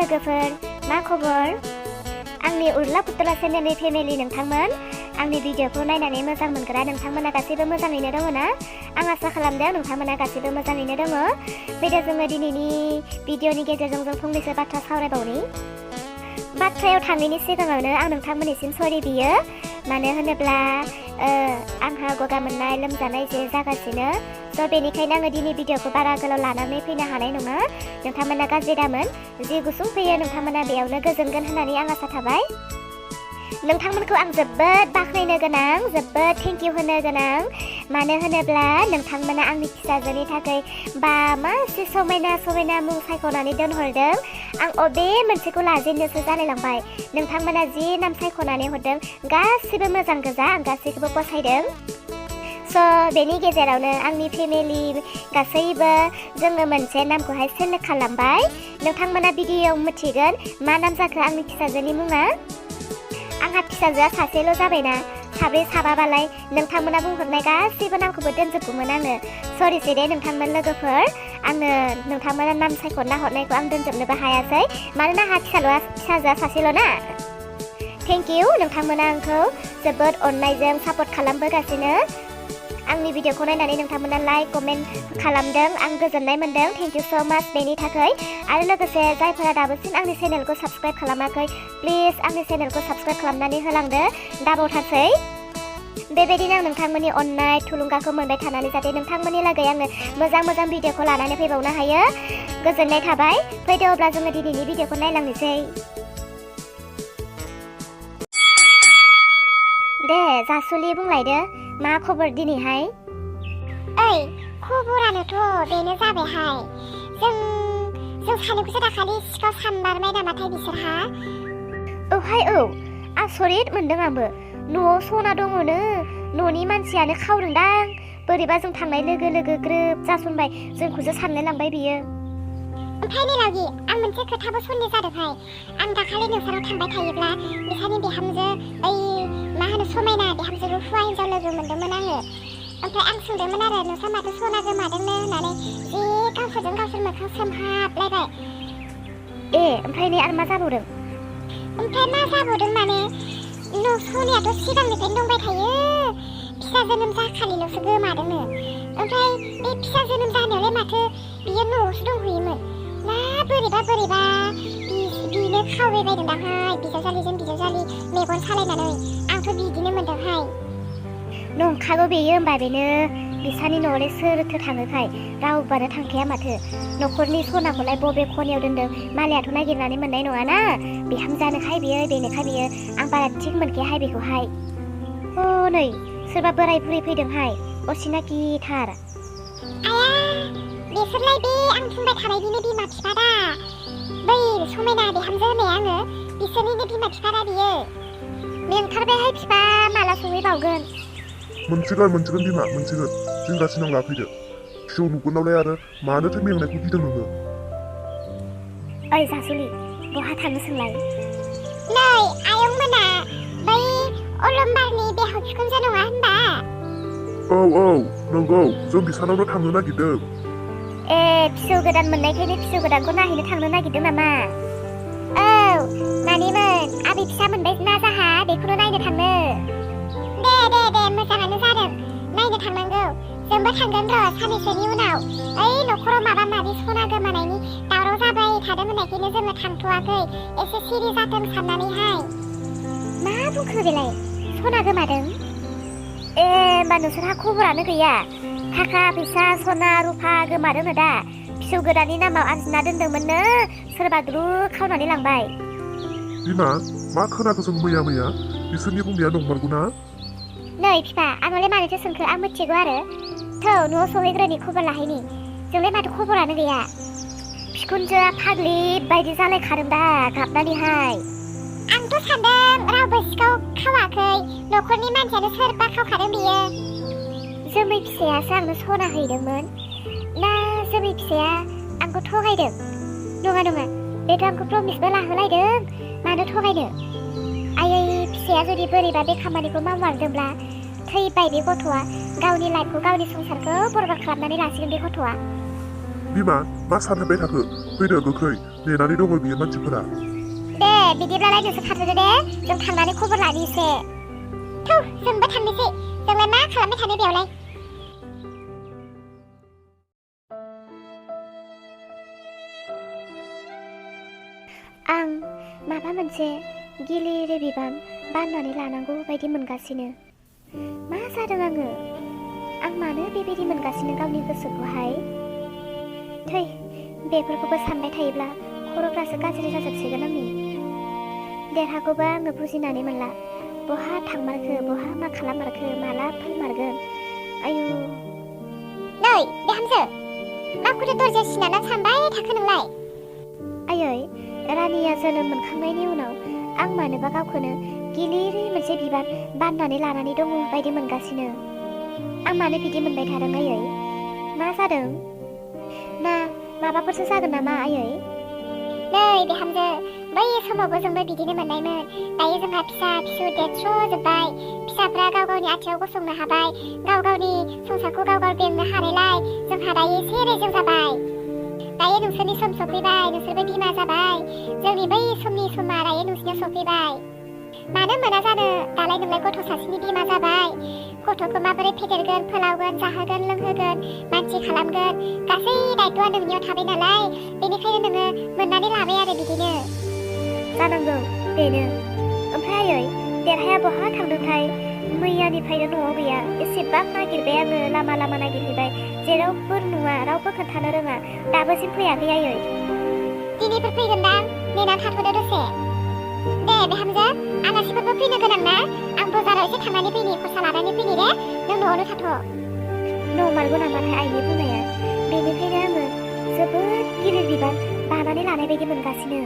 लोगोफोर मा खबर आंनि उर्ला पुतला चेनेलनि फेमिलि नोंथांमोन आंनि भिडिअखौ नायनानै मोजां मोनग्रा नोंथांमोना गासैबो मोजाङैनो दङ ना आं आसा खालामदों नोंथांमोना गासैबो मोजाङैनो दङ फैदो जोङो दिनैनि भिडिअनि गेजेरजों जों फंनैसो बाथ्रा सावरायबावनि बाथ्रायाव थांनायनि सिगाङावनो आं नोंथांमोननिसिम सरि बियो मानो होनोब्ला आंहा गगा मोननाय लोमजानाय जे जागासिनो स' बेनिखायनो आङो दिनै भिडिअखौ बारा गोलाव लानानै फैनो हानाय नङा नोंथांमोना गाज्रि दामोन जि गुसुं फैयो नोंथांमोना बेयावनो गोजोनगोन होननानै आं आसा थाबाय नोंथांमोनखौ आं जोबोद बाख्नायनो गोनां जोबोद थेंक इउ होनो गोनां मानो होनोब्ला नोंथांमोना आंनि फिसाजोनि थाखाय बा मासे समायना समायना मुं सायख'नानै दोनहरदों आं अबे मोनसेखौ लाजेननोसो जालायलांबाय नोंथांमोना जि नाम सायख'नानै हरदों गासिबो मोजां गोजा आं गासैखौबो फसायदों स' बेनि गेजेरावनो आंनि फेमिलि गासैबो जोङो मोनसे नामखौहाय सेलेक्ट खालामबाय नोंथांमोना भिडिअ'आव मिथिगोन मा नाम जाखो आंनि फिसाजोनि मुङा आंहा फिसाजोआ सासेल' जाबायना साब्रै साबाबालाय नोंथांमोना बुंहरनाय गासैबो नामखौबो दोनजोबगौमोन आङो सरिसै दे नोंथांमोन लोगोफोर आङो नोंथांमोना नाम सायख'ना हरनायखौ आं दोनजोबनोबो हायासै मानोना आंहा फिसाजोआ सासेल' ना थेंक इउ नोंथांमोना आंखौ जोबोद अननायजों सापर्ट खालामबोगासिनो आंनि भिडिअखौ नायनानै नोंथांमोना लाइक कमेन्ट खालामदों आं गोजोननाय मोनदों थेंक इउ स' माच बेनि थाखाय आरो लोगोसे जायफोरा दाबोसिम आंनि चेनेलखौ साबस्क्राइब खालामाखै प्लिज आंनि चेनेलखौ साबस्क्राइब खालामनानै होलांदो दाबावथारसै बेबायदिनो आं नोंथांमोननि अननाय थुलुंगाखौ मोनबाय थानानै जाहाथे नोंथांमोननि लागै आङो मोजां भिडिअखौ लानानै फैबावनो हायो गोजोननाय थाबाय फैदो अब्ला जोङो दिनैनि भिडिअखौ नायलांनोसै दे जासुलि बुंलायदो मा खबर दिनैहाय ओइ खबरानोथ' बेनो जाबायहाय जों सानैखौसो दाखालि सिखाव सानमारबाय नामाथाय बिसोरहा औहाय औ आसरित मोनदों आंबो न'आव सना दङनो न'नि मानसियानो खावदोंदां बोरैबा जों थांनाय लोगो लोगो ग्रोब जासनबाय जोंखौसो सानलाय लांबाय बियो ओमफ्राय निलावगि आं मोनसे खोथाबो सन्देह जादोंहाय आं दाखालि नोंसानाव थांबाय थायोब्ला बिसानि बिहामजो ओइ मा होनो समायना बिहामजोखौ हौवा हिन्जाव लोगो मोनदोंमोन आङो ओमफ्राय आं सोंदोंमोन आरो नोंसा माथो सना गोमादोंनो होननानै जि गावसोरजों गावसोर मोखां सोमहाबलायबाय ओमफ्राय नै आरो मा जाबावदों ओमफ्राय मा जाबावदों माने सनायाथ' सिगांनिफ्रायनो दंबाय थायो फिसा जोनोम जाखालिल'सो गोमादोंनो ओमफ्राय बे फिसा जोनोम जानायावलाय माथो बियो न'आवसो दंहैयोमोन ना बोरैबा बिनो खावबायबायदों दांहाय बिजावजालि मेगन सालायनानै आंथ' बिदिनो मोनदोंहाय नंखागौ बेयो होमबा बेनो बिसानि न'आवलाय सोरथो थाङोखाय रावबोआनो थांखाया माथो न'खरनि सनाखौलाय बबे खनायाव दोनदों मालायाथ' नागिरनानै मोननाय नङाना बिहामजानोखाय बियो बेनोखाय बियो आं बारा थिग मोनखायाहाय बेखौहाय नै सोरबा बोराय बुरै फैदोंहाय असिनाकिथार आया बिसोरलाय बे आं बुंबाय थानायनिनो बिमा बिफा दा बै समायना बिहामजो होननाय आङो बिसोरनिनो बिमा बिफा दा बियो मेंथारबायहाय बिफा माला सहैबावगोन मोनसिगोन बिमा मोनसिगोन जिंगासि नांला फैदो फिसौ नुगोनावलाय आरो मानोथो मेंनायखौ गिदों नोङो ओइ जासुलि बहा थांनो सोंलाय नै आयंमोना बै अलंबारनि बेहाव बिखुनजो नङा होनबा औ नंगौ जों बिसानावनो थांनो नागिरदों फिसौ गोदान मोननायखायनो फिसौ गोदानखौ नायहैनो थांनो नागिरदों नामा औ नानिमोन आबै फिसा मोनबाय ना जाहा बेखौनो नायनो थांनो दे मोजाङानो जादों नायनो थांनांगौ जोंबो थांगोन र' साननैसोनि उनाव ओइ न'खराव माबा माबि सना गोमानायनि दावराव जाबाय थादों होननायखायनो जोङो थांथ'वाखै एसे सिरि जाथों साननानैहाय मा बुंखो बेलाय सना गोमादों होमबा नोंसोरहा खबरानो गैया थाखा फैसा सना रुफा गोमादोंनो दा फिसौ गोदाननि नामाव आरजिना दोनदोंमोननो सोरबा द्रुग खावनानै लांबाय बिमा मा खोनाखो जों मैया बिसोरनि बुंनाया नंमारगौना नै बिफा आंलाय मानोथो सोंखो आं मिथिगौ आरो थौ न'आव सहैग्रोनि खबर लाहैनि जोंलाय माथो खबरानो गैया बिखुनजोआ फाग्लि बायदि जालायखादों दा गाबनानैहाय आंथ' सानदों रावबो सिखाव खावाखै न'खरनि मानसियानो सोरबा खावखादों बियो जोमै फिसायासो आंनो सना हैदोंमोन ना जोमै फिसाया आंखौ थगायदों नङा बेथ' आंखौ प्रमिसबो लाहोलायदों मानो थगायनो आयै फिसाया जुदि बोरैबा बे खामानिखौ मावमारदोंब्ला थैबाय बे गथ'आ गावनि लाइफखौ गावनि संसारखौ बरबाद खालामनानै लासिगोन बे गथ'आ बिमा मा सानहाबबाय थाखो फैदो गोख्रै नेनानै दङ बियो मानसिफोरा दे बिदिब्लालाय नोंसोर थाथ'दो दे जों थांनानै खबर लानि एसे थौ जोंबो थांनोसै जोंलाय मा खालामबाय थानो बेयावलाय आं माबा मोनसे गिलिर बिबान बाननानै लानांगौ बायदि मोनगासिनो मा जादों आं मानो बेबायदि मोनगासिनो गावनि गोसोखौहाय थै बेफोरखौबो सानबाय थायोब्ला खर'फ्रासो गाज्रि जाजोबसिगोन आंनि देरहागौबा आङो बुजिनानै मोनला बहा थांमारखो बहा मा खालाममारखो माला फैमारगोन आयु नै बिहामजो माखौथो दरजा सिनानै सानबाय थाखो नोंलाय आयै रानिया जोनोम मोनखांनायनि उनाव आं मानोबा गावखौनो गिलिरै मोनसे बिबान बाननानै लानानै दङ बायदि मोनगासिनो आं मानो बिदि मोनबाय थादों आयै मा जादों ना माबाफोरसो जागोन नामा आयै नै बिहामजो बै समावबो जोंबो बिदिनो मोननायमोन दायो जोंहा फिसा फिसौ देरस्र'जोब्बाय फिसाफ्रा गाव गावनि आथिङाव गसंनो हाबाय गाव गावनि संसारखौ गाव गाव बेंनो हानायलाय जोंहा दायो एसे रेजें जाबाय दायो नोंसोरनि सम सफैबाय नोंसोरबो बिमा जाबाय जोंनि बै समनि समा दायो नोंसोरनियाव सफैबाय मानो मोना जानो दालाय नोंलाय गथ' सासेनि बिमा जाबाय गथ'खौ माबोरै फेदेरगोन फोलावगोन जाहोगोन लोंहोगोन मानसि खालामगोन गासै दायथ'आ नोंनियाव थाबाय नालाय बेनिखायनो नोङो मोननानै लाबाय आरो बिदिनो जानांगौ बेनो ओमफ्राय आयै देरहाया बहा थांदोंथाय मैयानिफ्रायनो न'आव गैया एसेबां नागिरबाय आङो लामा लामा नागिरहैबाय जेरावबो नुवा रावबो खोन्थानो रोङा दाबोसिम फैयाखै आयै दिनैफोर फैगोनदां नेनानै थाथ'दो दसे दे बिहामजो आलासिफोरबो फैनो गोनां ना आं बाजाराव एसे थांनानै फैनि खरसा लानानै फैनि दे नों न'आवनो थाथ' नंमारगौ नामाथाय आइनि बुंनाया बेनिखायनो आङो जोबोद गिलिर बिबान बानानै लानाय बायदि मोनगासिनो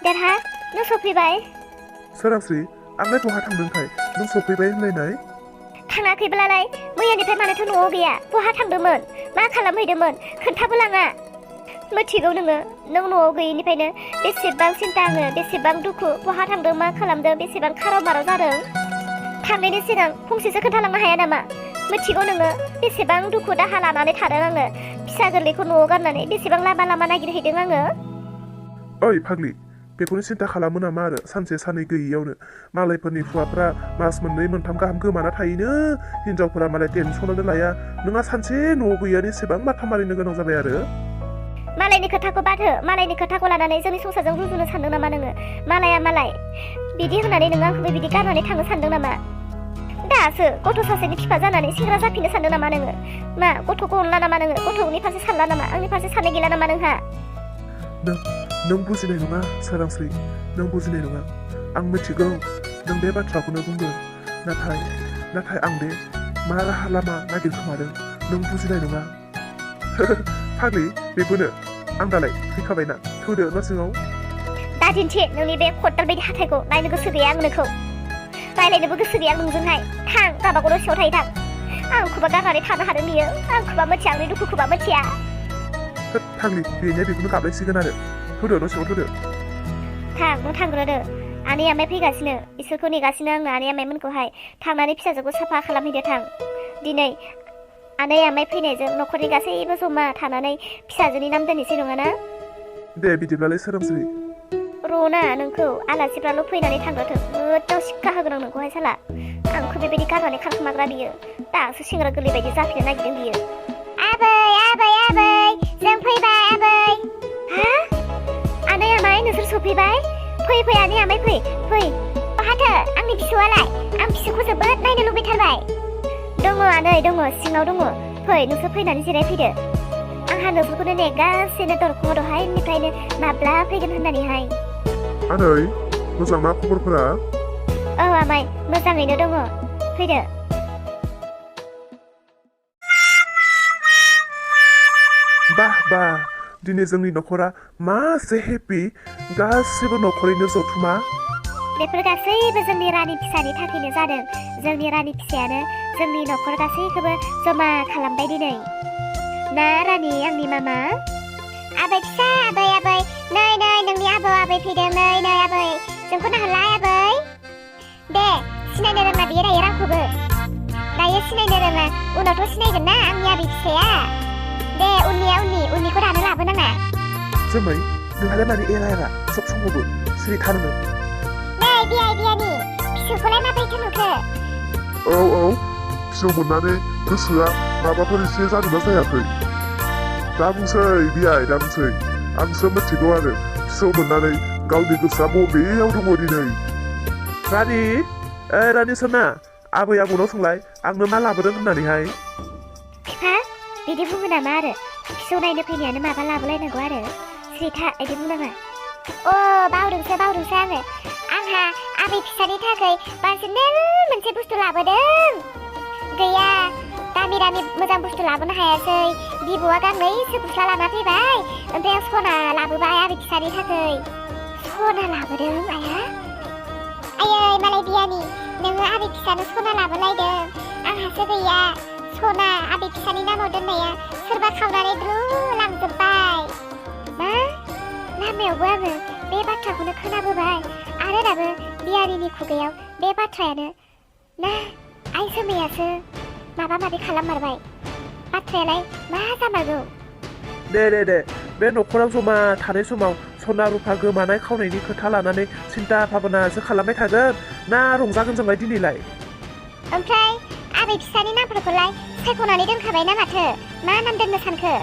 देरहा नों सफैबाय सोरांस्रि आंलाय बहा थांदोंथाय नों सफैबाय होनलायनाय थाङाखैब्लालाय मैयानिफ्राय मानोथो न'आव गैया बहा थांदोंमोन मा खालामहैदोंमोन खोन्थाबो लाङा मिथिगौ नों न'आव गैयिनिफ्रायनो बेसेबां सिन्था आङो बेसेबां दुखु बहा थांदों मा खालामदों बेसेबां खाराव माराव जादों थांनायनि सिगां फंसेसो खोन्थालांनो हाया नामा मिथिगौ नोङो बेसेबां दुखु दाहा लानानै थादों आङो फिसा गोरलैखौ न'आव गारनानै बेसेबां लामा लामा नागिरहैदों आङो ओइ फाग्लि बेखौनो सिन्था खालामो नामा आरो सानसे साननै गैयियावनो मालायफोरनि हौवाफ्रा मास मोननै मोनथाम गाहाम गोमाना थायोनो हिनजावफोरा मालाय टेनसनानो लाया नोंहा सानसे न'आव गैयानि एसेबां माथा मारिनो गोनां जाबाय आरो मालायनि खोथाखौ बादहो मालायनि खोथाखौ लानानै जोंनि संसारजों रुजुनो सानदों नामा नोङो मालाया मालाय बिदि होननानै नोङो आंखौबो बिदि गारनानै थांनो सानदों नामा दासो गथ' सासेनि बिफा जानानै सेंग्रा जाफिननो सानदों नामा नोङो मा गथ'खौ अनला नामा नोङो गथ'नि फारसे सानला नामा आंनि फारसे साननाय गैला नामा नोंहा नों बुजिनाय नङा सोरांस्रि नों बुजिनाय नङा आं मिथिगौ नों बे बाथ्राखौनो बुंगोन नाथाय आं दे मा राहा लामा नागिरखोमादों नों बुजिनाय नङा फाग्लि बेखौनो आं दालाय फैखाबायना थौदो न' सिङाव दा दिन्थि नोंनि बे खट्टार बायदि हाथायखौ नायनो गोसो गैया आं नोंखौ रायलायनोबो गोसो गैया आं नोंजोंहाय थां गावबागाव न' सिङाव थायो थां आंखौबा गारनानै थानो हादों बियो आंखौबा मिथिया आंनि दुखुखौबा मिथिया फाग्लि बेनो बेखौनो गाबलायसिगोन आरो थौदो न' सिङाव थौदो थां नों थांग्रोदो आनै आमाय फैगासिनो इसोरखौ नेगासिनो आङो आनै आमायमोनखौहाय थांनानै फिसाजोखौ साफा खालामहैदो थां दिनै आनै आमाय फैनायजों न'खरनि गासैबो जमा थानानै फिसाजोनि नाम दोननोसै नङाना दे बिदिब्लालाय सोरांस्रि रना नोंखौ आलासिफ्राल' फैनानै थांग्रोथों गोदाव सिक्का होगोन आं नोंखौहाय साला आंखौ बेबायदि गारनानै खारखोमाग्रा बियो दासो सेंग्रा गोरलै बायदि जाफिननो नागिरदों बियो आबै जों फैबाय आबै हा आनै आमाय नोंसोर सफैबाय फै आनै आमाय फै बहाथो आंनि फिसौआलाय आं फिसौखौ जोबोद नायनो लुबैथारबाय दङ आनै दङ सिङाव दङ फै नोंसोर फैनानै जिरायफैदो आंहा नोंसोरखौनो नेगासिनो दरखङाव दहायनिफ्रायनो माब्ला फैगोन होननानैहाय आनै मोजां ना खबरफोरा औ आमाय मोजाङैनो दङ फैदो बाह दिनै जोंनि न'खरा मासे हेपि गासिबो न'खरैनो जथुमा बेफोर गासैबो जोंनि रानि फिसानि थाखायनो जादों जोंनि रानि फिसायानो जोंनि न'खर गासैखौबो जमा खालामबाय दिनै ना रानि आंनि मामा आबै फिसा आबै नै नोंनि आबै फैदों नै आबै जोंखौ नाहरलाय आबै दे सिनायनो रोंला बियो दायो रावखौबो दायो दायो सिनायनो रोङा उनावथ' सिनायगोन ना आंनि आबै फिसाया दे उननिखौ दानो लाबोनाङा जोमै नोंहालाय मानि एरा सब समावबो सिरि थानो नै बियानि फिसौखौलाय माबायदि नुखो औ फिसौ मोननानै गोसोआ माबाफोर एसे जादोंना जायाखै दा बुंसै बियाय दा बुंसै आंसो मिथिगौ आरो फिसौ मोननानै गावनि गोसोआ बबेयाव दङ दिनै रानि सोना आबै आबौनाव सोंलाय आंनो मा लाबोदों होननानैहाय बिफा बिदि बुङो नामा आरो फिसौ नायनो फैनायानो माबा लाबोलायनांगौ आरो स्रिथा बिदि बुंनाङा अ बावदोंसो आङो आंहा आबै फिसानि थाखाय पार्सनेल मोनसे बुस्थु लाबोदों गैया दामि मोजां बुस्थु लाबोनो हायासै बिब'आ गांनैसो गस्ला लाना फैबाय ओमफ्राय आं सना लाबोबाय आबै फिसानि थाखाय सना लाबोदों आया आयै मालाय बियानि नोङो आबै फिसानो सना लाबोलायदों आंहासो गैया सना आबै फिसानि नामाव दोननाया सोरबा खावनानै लांजोब्बाय मा लामायावबो आङो बे बाथ्राखौनो खोनाबोबाय आरो दाबो बियारिनि खुगायाव बे बाथ्रायानो ना आइ जोमैयासो माबा माबि खालाममारबाय बाथ्रायालाय मा जामारगौ दे बे न'खराव जमा थानाय समाव सना रुफा गोमानाय खावनायनि खोथा लानानै सिन्था भाबनासो खालामबाय थागोन ना रंजागोन जोंलाय दिनैलाय ओमफ्राय आबै फिसानि नामफोरखौलाय सायख'नानै दोनखाबाय ना माथो मा नाम दोननो सानखो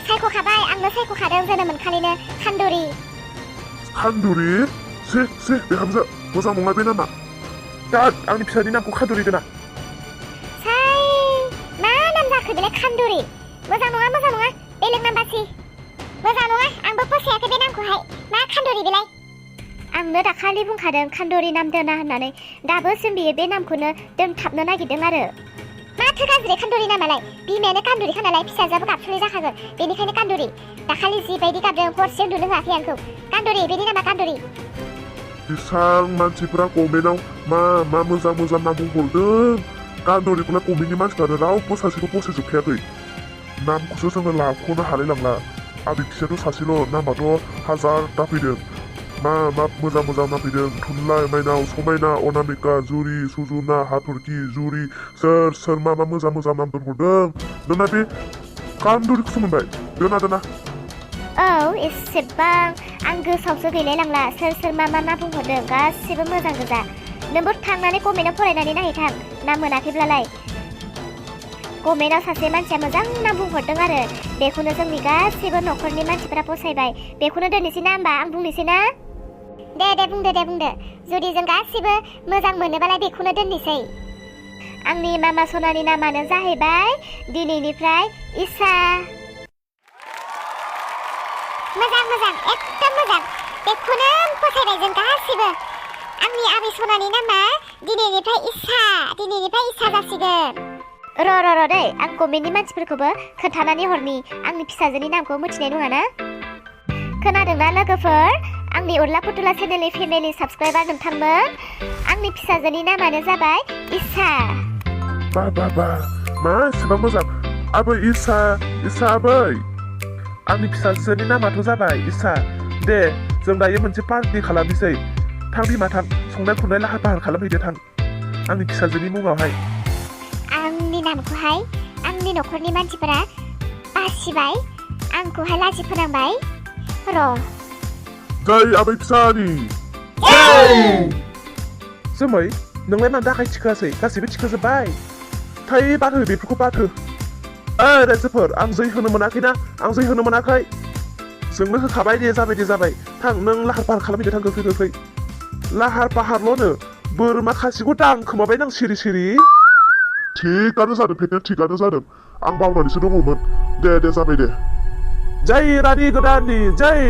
सायख'खाबाय आंनो सायख'खादों जोनोम मोनखालिनो खान्दुरि बिहामजो मोजां नङा बे नामा दाद आंनि फिसानि नामखौ खान्दुरि दोना मा नाम जाखो बेलाय खान्दुरि मोजां नङा बेलेग नाम बासि मोजां नङा आंबो फसायाखै बे नामखौहाय मा खान्दुरि बेलाय आंनो दाखालि बुंखादों खान्दुरि नाम दोना होननानै दाबोसिम बियो बे नामखौनो दोनथाबनो नागिरदों आरो माथो गाज्रि खान्दुरि नामालाय बिमायानो कान्दुरिखा नालाय फिसाजोआबो गाबसुलि जाखागोन बेनिखायनो कान्दुरि दाखालि जिबायदि गाबदों हरसे उन्दुनो होआखै आंखौ कान्दुरि बेनि नामा कान्दुरि बेसां मानसिफोरा कमेन्टआव मा मोजां नाम बुंहरदों कान्दुरिखौलाय कमेन्टनि मानसिफ्रानो रावबो सासेखौ फसायजोबखायाखै नामखौसो जोङो लाख'नो हालाय लांला आबै फिसायाथ' सासेल' नामाथ' हाजारथा फैदों मा मोजां नाम फैदों थुनलाइ माइनाव समायना अनामिका जुरि सुजुना हाथरखि जुरि सोर मा मोजां नाम दोनहरदों नोंना बे कान्दुरिखौसो मोनबाय दोना औ एसेबां आं गोसोआवसो गैलाय लांला सोर मा बुंहरदों गासिबो मोजां गोजा नोंबो थांनानै कमेन्टआव फरायनानै नायहैथां नाम मोनाखैब्लालाय कमेन्टआव सासे मानसिया मोजां नाम बुंहरदों आरो बेखौनो जोंनि गासिबो न'खरनि मानसिफोरा फसायबाय बेखौनो दोननोसै ना होमबा आं बुंनोसै ना दे बुंदो जुदि जों गासिबो मोजां मोनोबालाय बेखौनो दोननोसै आंनि मामा सनानि नामानो जाहैबाय दिनैनिफ्राय इसा मोजां एकदम मोजां बेखौनो फसायबाय जों गासिबो आंनि आबै सनानि नामा दिनैनिफ्राय इसा जासिगोन र' दै आं कमेन्टनि मानसिफोरखौबो खोन्थानानै हरनि आंनि फिसाजोनि नामखौ मिथिनाय नङाना खोनादोंना लोगोफोर आंनि उरला फुथुला चेनेलनि फेमिलि साबसक्राइबार नोंथांमोन आंनि फिसाजोनि नामानो जाबाय इसा बा मा एसेबां मोजां आबै इसा आबै आंनि फिसाजोनि नामाथ' जाबाय इसा दे जों दायो मोनसे पार्टि खालामनोसै थां बिमा थां संनाय खुरनाय लाहार फाहार खालामहैदो थां आंनि फिसाजोनि मुङावहाय आंनि नामखौहाय आंनि न'खरनि मानसिफोरा बासिबाय आंखौहाय लाजि फोनांबाय र' जै आबै फिसानि जोमै नोंलाय मानो दाखाय थिखोआसै गासैबो थिखोजोब्बाय थै बाथो बेफोरखौ बाथो रायजोफोर आं जै होनो मोनाखैना जोंनो होखाबाय दे जाबाय थां नों लाहार फाहार खालामहैदो थां गोख्रै लाहार फाहारल'नो बोरमा खासिखौ दांखोमाबाय नों सिरि थिगानो जादों फेथेन थिगानो जादों आं बावनानैसो दङमोन दे जाबाय दे जै रानि गोदाननि जै